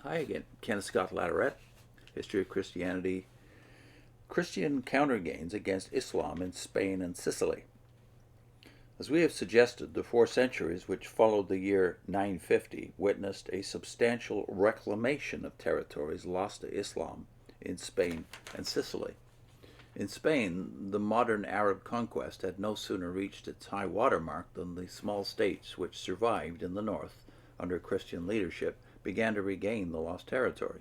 Hi again, Kenneth Latourette, History of Christianity, Christian countergains against Islam in Spain and Sicily. As we have suggested, the 4 centuries which followed the year 950 witnessed a substantial reclamation of territories lost to Islam in Spain and Sicily. In Spain, the modern Arab conquest had no sooner reached its high water mark than the small states which survived in the north under Christian leadership began to regain the lost territory.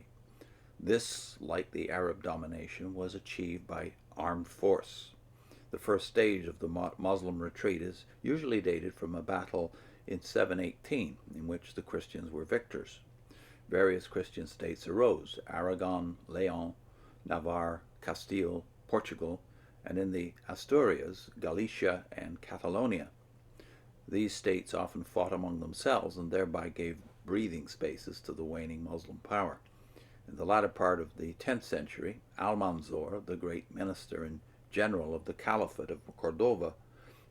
This, like the Arab domination, was achieved by armed force. The first stage of the Muslim retreat is usually dated from a battle in 718, in which the Christians were victors. Various Christian states arose: Aragon, Leon, Navarre, Castile, Portugal, and in the Asturias, Galicia, and Catalonia. These states often fought among themselves and thereby gave breathing spaces to the waning Muslim power. In the latter part of the 10th century, Almanzor, the great minister and general of the Caliphate of Cordova,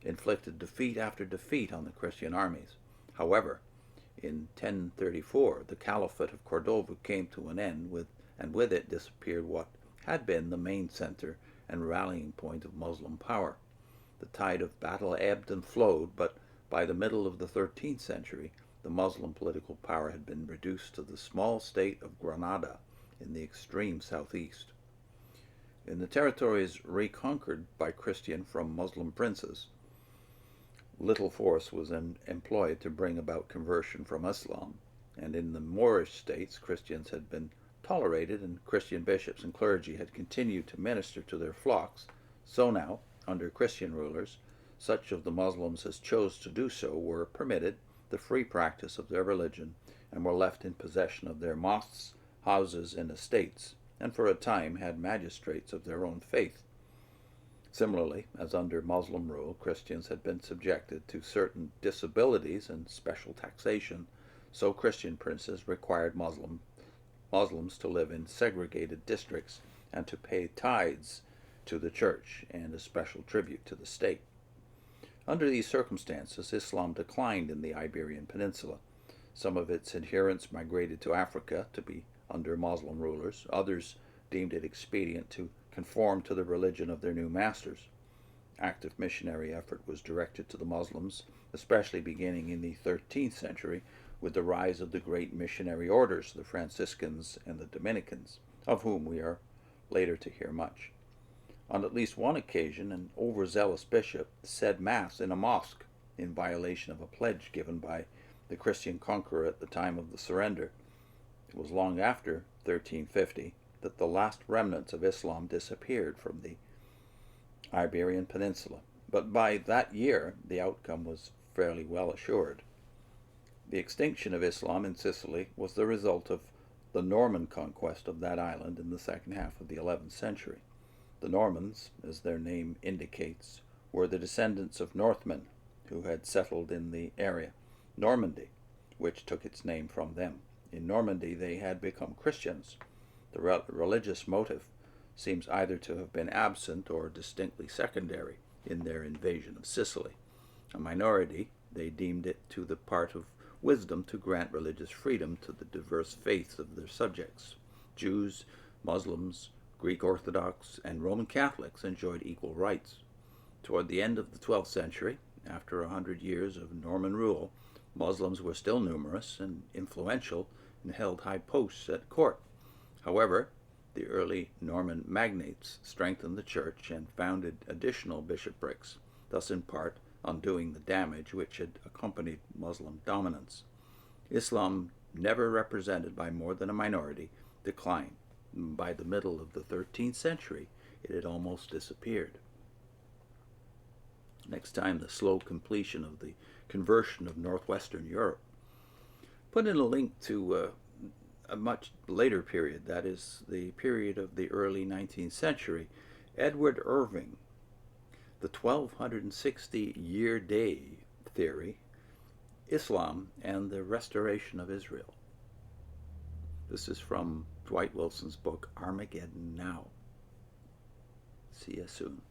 inflicted defeat after defeat on the Christian armies. However, in 1034, the Caliphate of Cordova came to an end, and with it disappeared what had been the main center and rallying point of Muslim power. The tide of battle ebbed and flowed, but by the middle of the 13th century, the Muslim political power had been reduced to the small state of Granada in the extreme southeast. In the territories reconquered by Christian from Muslim princes, little force was employed to bring about conversion from Islam, and in the Moorish states Christians had been tolerated and Christian bishops and clergy had continued to minister to their flocks. So now, under Christian rulers, such of the Muslims as chose to do so were permitted the free practice of their religion and were left in possession of their mosques, houses, and estates, and for a time had magistrates of their own faith. Similarly, as under Muslim rule, Christians had been subjected to certain disabilities and special taxation, so Christian princes required Muslims to live in segregated districts and to pay tithes to the church and a special tribute to the state. Under these circumstances, Islam declined in the Iberian Peninsula. Some of its adherents migrated to Africa to be under Muslim rulers. Others deemed it expedient to conform to the religion of their new masters. Active missionary effort was directed to the Muslims, especially beginning in the 13th century with the rise of the great missionary orders, the Franciscans and the Dominicans, of whom we are later to hear much. On at least one occasion, an overzealous bishop said Mass in a mosque in violation of a pledge given by the Christian conqueror at the time of the surrender. It was long after 1350 that the last remnants of Islam disappeared from the Iberian Peninsula, but by that year the outcome was fairly well assured. The extinction of Islam in Sicily was the result of the Norman conquest of that island in the second half of the 11th century. The Normans, as their name indicates, were the descendants of Northmen who had settled in the area, Normandy, which took its name from them. In Normandy they had become Christians. The religious motive seems either to have been absent or distinctly secondary in their invasion of Sicily. A minority, they deemed it to the part of wisdom to grant religious freedom to the diverse faiths of their subjects. Jews, Muslims, Greek Orthodox, and Roman Catholics enjoyed equal rights. Toward the end of the 12th century, after 100 years of Norman rule, Muslims were still numerous and influential and held high posts at court. However, the early Norman magnates strengthened the church and founded additional bishoprics, thus in part undoing the damage which had accompanied Muslim dominance. Islam, never represented by more than a minority, declined. By the middle of the 13th century, it had almost disappeared. Next time, the slow completion of the conversion of northwestern Europe. Put in a link to a much later period, that is, the period of the early 19th century, Edward Irving, the 1260-year day theory, Islam and the restoration of Israel. This is from Dwight Wilson's book, Armageddon Now. See you soon.